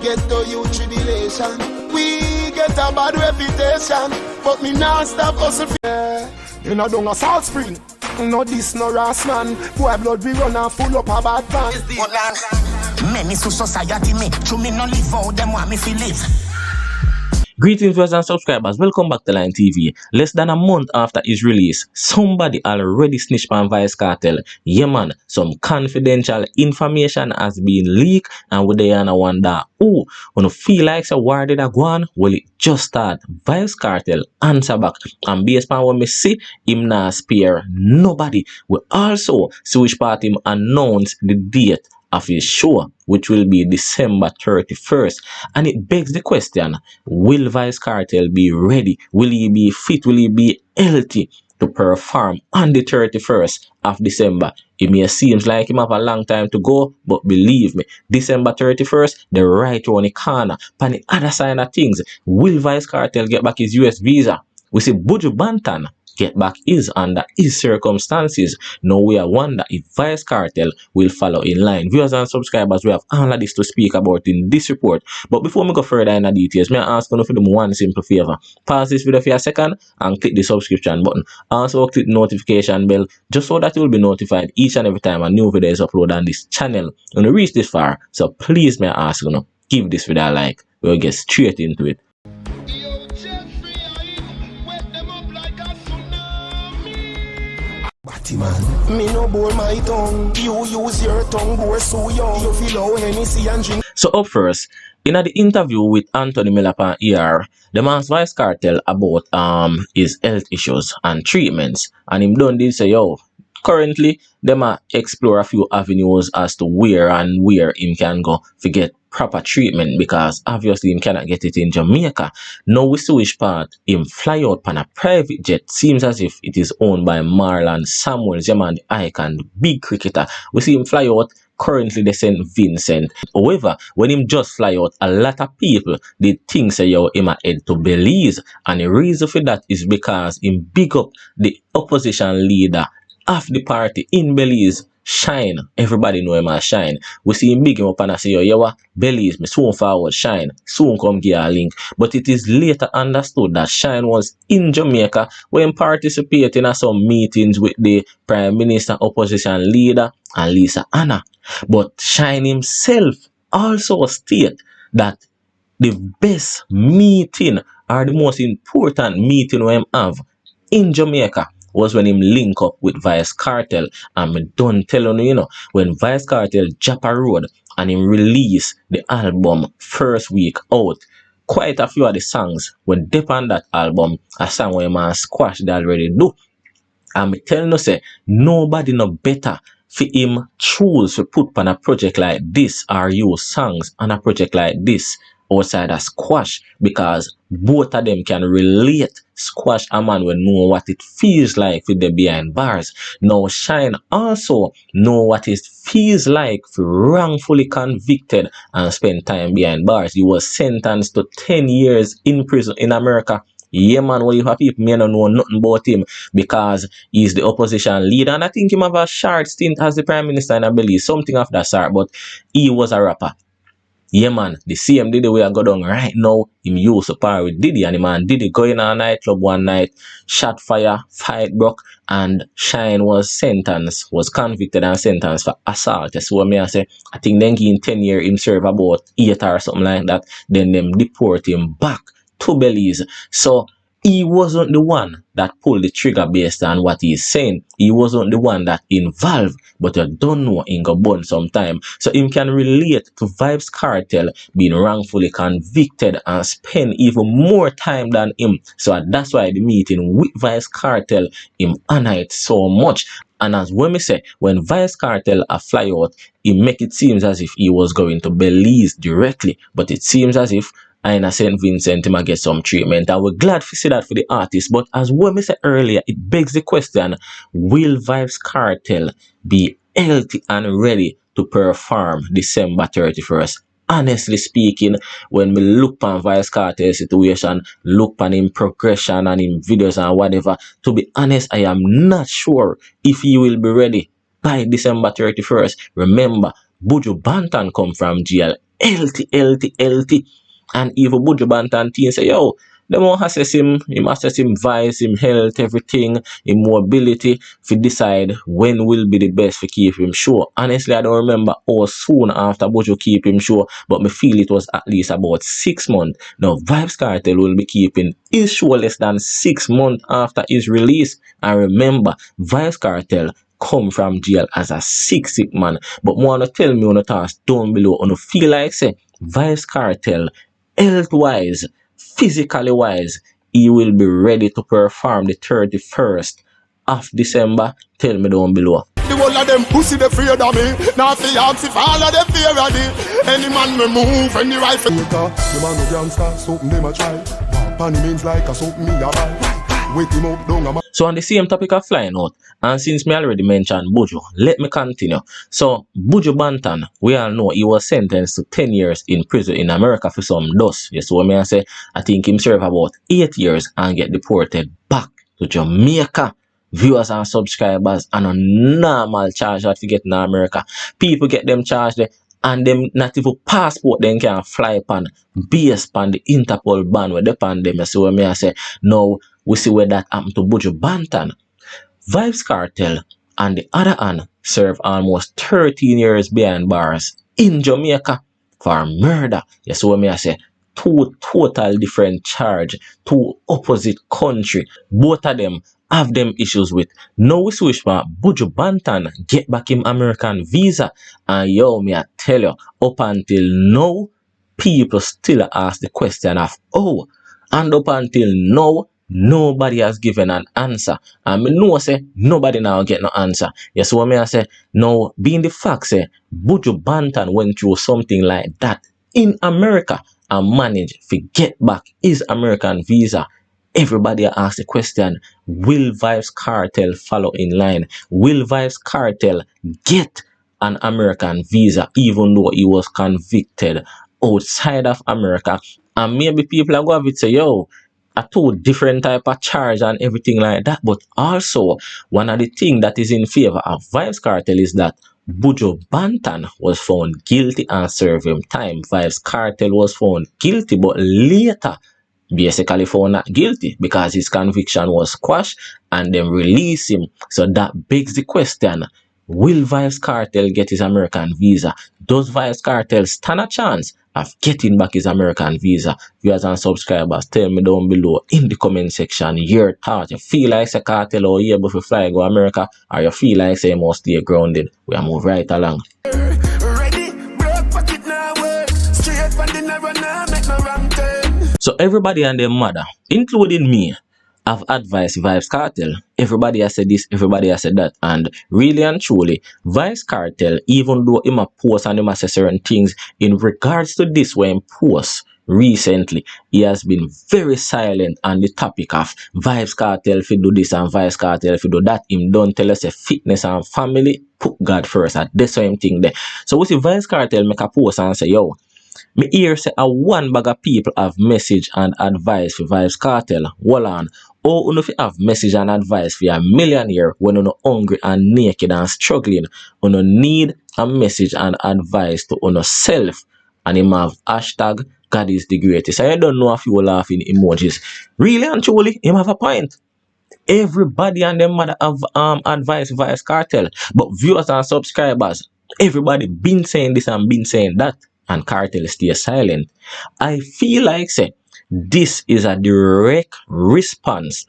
Get to you tribulation. We get a bad reputation, but me now stop hustle. You know don't a Salt Spring. No this no ras man. Boy blood we run and full up a bad van. Many to society me, to me no live out them want me feel live. Greetings viewers and subscribers, welcome back to Line TV. Less than a month after his release, somebody already snitched on Vybz Kartel. Yeah man, some confidential information has been leaked and we dey wonder, oh, when you feel like so where did I go on? Well, it just start. Vybz Kartel answer back, and based on what me see, him not spare nobody. We also see which part him announce the date of his show, which will be December 31st. And it begs the question, will Vybz Kartel be ready? Will he be fit? Will he be healthy to perform on the 31st of December? It may seems like him have a long time to go, but believe me, December 31st, the right around the corner. On the other side of things, will Vybz Kartel get back his US visa? We see Buju Banton get back is under his circumstances. Now we are wonder if Vybz Kartel will follow in line. Viewers and subscribers, we have all of this to speak about in this report. But before we go further in the details, may I ask you to do one simple favor. Pause this video for a second and click the subscription button. Also click the notification bell just so that you will be notified each and every time a new video is uploaded on this channel. When you reach this far, so please may I ask you to give this video a like. We'll get straight into it. Man, me no bore my tongue. You use your tongue, boy, so young. You feel how Hennessy and drink. So up first, in the interview with Anthony Milapan ER, the man Vybz Kartel about his health issues and treatments, and him done this say, yo, currently them explore a few avenues as to where him can go to get proper treatment, because obviously him cannot get it in Jamaica. Now we see which part him fly out on a private jet. Seems as if it is owned by Marlon Samuels, the man, the icon, the big cricketer. We see him fly out currently the St. Vincent. However, when him just fly out, a lot of people did think say yo him a head to Belize, and the reason for that is because him big up the opposition leader of the party in Belize, Shine. Everybody know him as Shine. We see him big him up and I say, yo, what? Belize, me soon forward, Shine. Soon come give a link. But it is later understood that Shine was in Jamaica when participating in some meetings with the Prime Minister, opposition leader, and Lisa Anna. But Shine himself also state that the best meeting or the most important meeting we have in Jamaica was when him link up with Vybz Kartel. And me don't tell you, when Vybz Kartel jump a road and him release the album first week out, quite a few of the songs when dip on that album, a song where man squash they already do. And me tell you say, nobody no better for him choose to put on a project like this or use songs on a project like this outside of Squash, because both of them can relate. Squash a man will know what it feels like with the behind bars. Now Shine also know what it feels like for wrongfully convicted and spend time behind bars. He was sentenced to 10 years in prison in America. Yeah man, well you have people may not know nothing about him because he's the opposition leader, and I think him have a short stint as the Prime Minister in Belize, something of that sort, but he was a rapper. Yeah man, the same Diddy we are going on right now, him used to par with Diddy, and the man Diddy go in a nightclub one night, shot fire, fight broke, and Shine was convicted and sentenced for assault. So me I say, I think then in 10 years him serve about 8 or something like that, then them deport him back to Belize. So he wasn't the one that pulled the trigger based on what he's saying. He wasn't the one that involved, but you don't know in go burn sometime. So him can relate to Vybz Kartel being wrongfully convicted and spend even more time than him. So that's why the meeting with Vybz Kartel, him honor it so much. And as when me say, when Vybz Kartel a fly out, he make it seems as if he was going to Belize directly, but it seems as if in a St. Vincent him get some treatment, and we're glad to see that for the artist. But as we said earlier, it begs the question, will Vybz Kartel be healthy and ready to perform December 31st? Honestly speaking, when we look on Vybz Kartel situation, look on him progression and him videos and whatever, to be honest, I am not sure if he will be ready by December 31st. Remember, Buju Banton come from jail. Healthy. And even Buju Banton team say, yo, them won't assess him vice, him health, everything, him mobility, to decide when will be the best to keep him sure. Honestly, I don't remember how soon after Buju keep him sure, but me feel it was at least about 6 months. Now, Vybz Kartel will be keeping his show less than 6 months after his release. And remember, Vybz Kartel come from jail as a sick man. But wanna tell me on the task down below, on feel like say Vybz Kartel, health-wise, physically wise, he will be ready to perform the 31st of December. Tell me down below. The whole of them pussy they fear of me. Now fi ask if all of them fear of me. Any man me move, any rifle. The man no gangster, something them a try. Pan means like a something me a buy. Wake him up, down a man. So on the same topic of flying out, and since me already mentioned Buju, let me continue. So Buju Banton, we all know he was sentenced to 10 years in prison in America for some dust. You see what I say? I think him serve about 8 years and get deported back to Jamaica. Viewers and subscribers and a normal charge that you get in America. People get them charged and them not even passport then can fly upon based upon the Interpol ban where they pan them. So when I say now we see where that happened to Buju Banton. Vybz Kartel and the other hand serve almost 13 years behind bars in Jamaica for murder. You see what I say? Two total different charge, two opposite country. Both of them have them issues with. Now we switch from Buju Banton get back him American visa. And yo, me I tell you, up until now, people still ask the question of oh, and up until now, nobody has given an answer. And me know say nobody now get no answer. Yes, what me I say now, being the fact say Buju Banton went through something like that in America and managed to get back his American visa. Everybody asks the question, will Vybz Kartel follow in line? Will Vybz Kartel get an American visa even though he was convicted outside of America? And maybe people are going to say, yo, a two different type of charge and everything like that. But also, one of the things that is in favor of Vybz Kartel is that Buju Banton was found guilty and served him time. Vybz Kartel was found guilty, but later basically found not guilty because his conviction was quashed and then release him. So that begs the question, will Vybz Kartel get his American visa? Does Vybz Kartel stand a chance of getting back his American visa? Viewers and subscribers, tell me down below in the comment section your thoughts. You feel like say Kartel or you able to fly go America, or you feel like say you must stay grounded? We are move right along. So everybody and their mother, including me, have advised Vybz Kartel. Everybody has said this, everybody has said that. And really and truly, Vybz Kartel, even though he might post and he might say certain things in regards to this when he posts recently, he has been very silent on the topic of Vybz Kartel if you do this and Vybz Kartel if you do that. Him don't tell us a fitness and family, put God first. And that's the same thing there. So we see Vybz Kartel make a post and say, yo, me hear say a one bag of people have message and advice for Vybz Kartel. Hold on. Or if you have message and advice for a millionaire when you're hungry and naked and struggling, you need a message and advice to yourself. And him have hashtag God is the greatest. I don't know if you will laughing emojis. Really and truly, him have a point. Everybody and them mother have advice Vybz Kartel. But viewers and subscribers, everybody been saying this and been saying that. And Kartel stay silent. I feel like say this is a direct response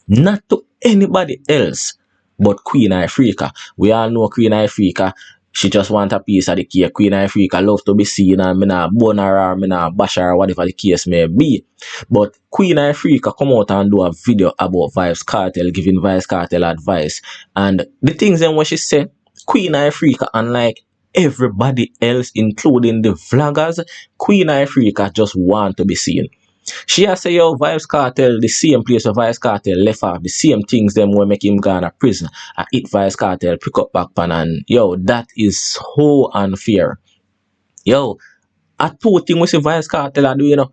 not to anybody else but Queen Ifrica. We all know Queen Ifrica. She just want a piece of the cake. Queen Ifrica love to be seen and me not bun her or me not bash her or whatever the case may be. But Queen Ifrica come out and do a video about Vybz Kartel, giving Vybz Kartel advice. And the things then when she said, Queen Ifrica, unlike everybody else, including the vloggers, Queen Ifrica just want to be seen. She has say, yo, Vybz Kartel, the same place where Vybz Kartel left off, the same things them will make him go to prison. I hit Vybz Kartel, pick up back pan, and yo, that is so unfair. Yo, I two things we see Vybz Kartel do, you know,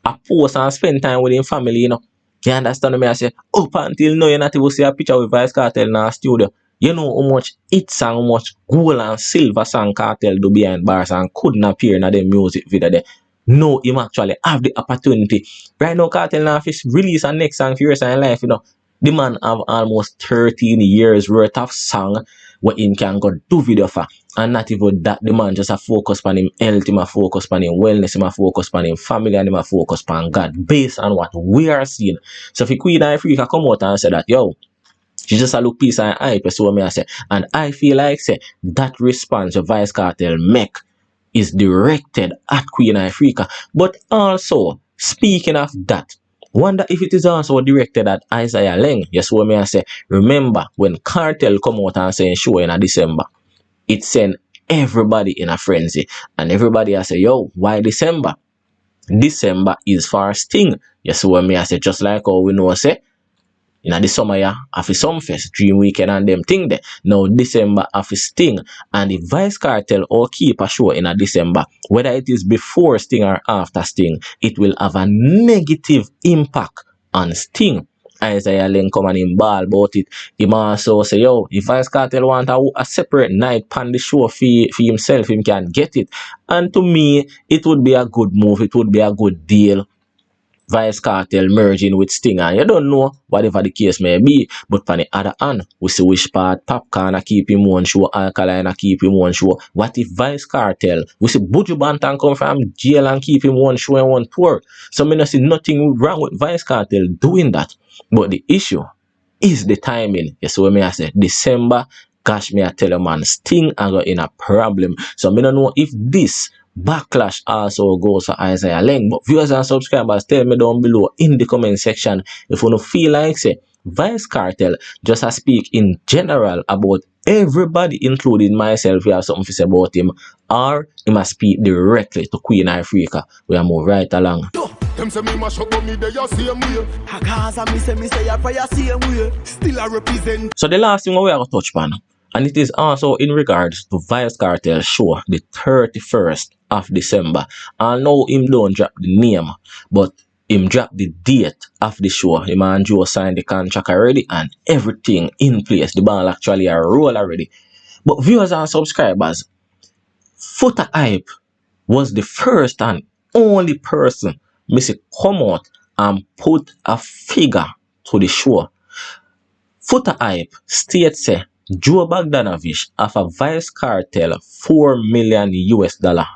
I post and spend time with him family, you know. You understand me? I say, up until now, you not even see a picture with Vybz Kartel in our studio. You know how much hits and how much gold and silver song Kartel do behind bars and couldn't appear in the music video there. No, him actually have the opportunity. Right now, Kartel now if release a next song for in life, you know. The man have almost 13 years worth of song where him can go do video for. And not even that, the man just a focus on him health, him a focus on him wellness, him a focus on him family, and him a focus on God based on what we are seeing. So if Queen Africa come out and say that, yo, she just a look piece and hype, so me I say. And I feel like say that response the Vybz Kartel make is directed at Queen Africa. But also, speaking of that, wonder if it is also directed at Isaiah Leng. Yes, what me I say. Remember when Kartel come out and say show in December, it sent everybody in a frenzy. And everybody I say, yo, why December? December is for Sting. Yes, what me I say, just like how we know say. In the summer, yeah, after Sumfest, Dream Weekend and them thing there. Now December after Sting and the Vybz Kartel or keep a show in a December, whether it is before Sting or after Sting, it will have a negative impact on Sting. Isaiah Leng come and him ball about it. He also say, yo, if Vybz Kartel want a separate night on the show for himself, him can get it. And to me, it would be a good move. It would be a good deal. Vybz Kartel merging with Sting, and you don't know whatever the case may be, but on the other hand, we see which part Popcorn keep him one show, Alkaline keep him one show. What if Vybz Kartel, we see Buju Banton come from jail and keep him one show and one tour? So me not see nothing wrong with Vybz Kartel doing that, but the issue is the timing. Yes, what me I say, December, gosh, me I tell you man, Sting and got in a problem. So me don't know if this backlash also goes for Isaiah Leng. But viewers and subscribers, tell me down below in the comment section if you don't feel like say Vybz Kartel just a speak in general about everybody, including myself, we have something to say about him, or he must speak directly to Queen Africa. We are move right along. Them say me mash up on me, they a same way. Hakaza me say a prayer same way. Still a represent. So the last thing we are going to touch upon, and it is also in regards to Vybz Kartel show, the 31st of December. And now him don't drop the name, but him drop the date of the show. Him and Joe signed the contract already and everything in place. The ball actually a roll already. But viewers and subscribers, Foota Hype was the first and only person Missy come out and put a figure to the show. Foota Hype states say Joe Bogdanovich offer Vybz Kartel $4 million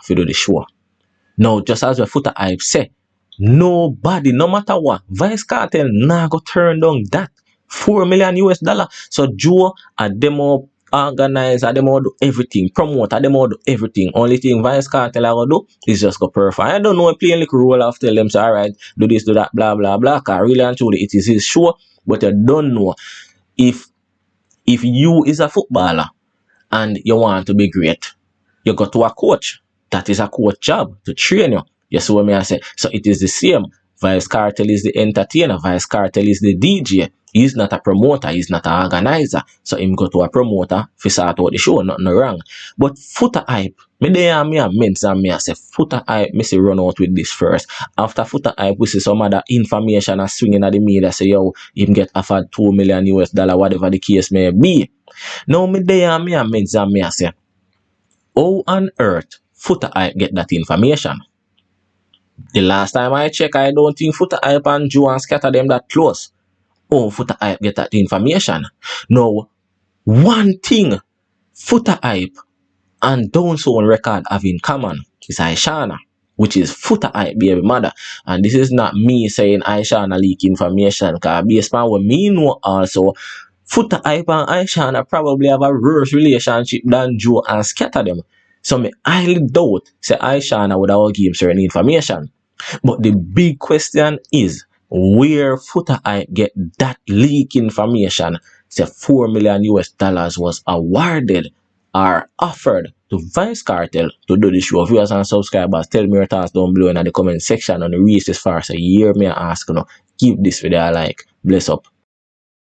for do the show. Now, just as the Foota Hype say, nobody, no matter what, Vybz Kartel nah go turn down that $4 million. So Joe a demo organize, a demo do everything, promote, a demo do everything. Only thing Vybz Kartel go do is just go perform. I don't know, play a little role after them say, alright, do this, do that, blah, blah, blah. Cause really and truly it is his show, but you don't know if you is a footballer and you want to be great, you go to a coach. That is a coach job to train you. You see what me I say? So it is the same. Vybz Kartel is the entertainer. Vybz Kartel is the DJ. He's not a promoter. He's not an organizer. So him go to a promoter for start out the show. Nothing wrong. But Foota Hype, me there me a men's and me I say Foota Hype, me say run out with this first. After Foota Hype, we see some other information are swinging at the media say yo, him get offered $2 million, whatever the case may be. Now me there me a men's and me I say, how on earth Foota Hype get that information? The last time I check, I don't think Foota Hype and Joe and Scatter them that close. Oh, Foota Hype get that information. Now, one thing Foota Hype and Dancehall Record have in common is Aishana, which is Foota Hype baby mother. And this is not me saying Aishana leak information, because based on what me know also, Foota Hype and Aishana probably have a worse relationship than Joe and Scatter them. So me highly doubt say Aishana would have give him certain information. But the big question is where Foota Hype get that leak information say $4 million was awarded or offered to Vybz Kartel to do the show. Viewers and subscribers, tell me your thoughts down below in the comment section on the reach as far as a year. Me ask you, give this video a like. Bless up.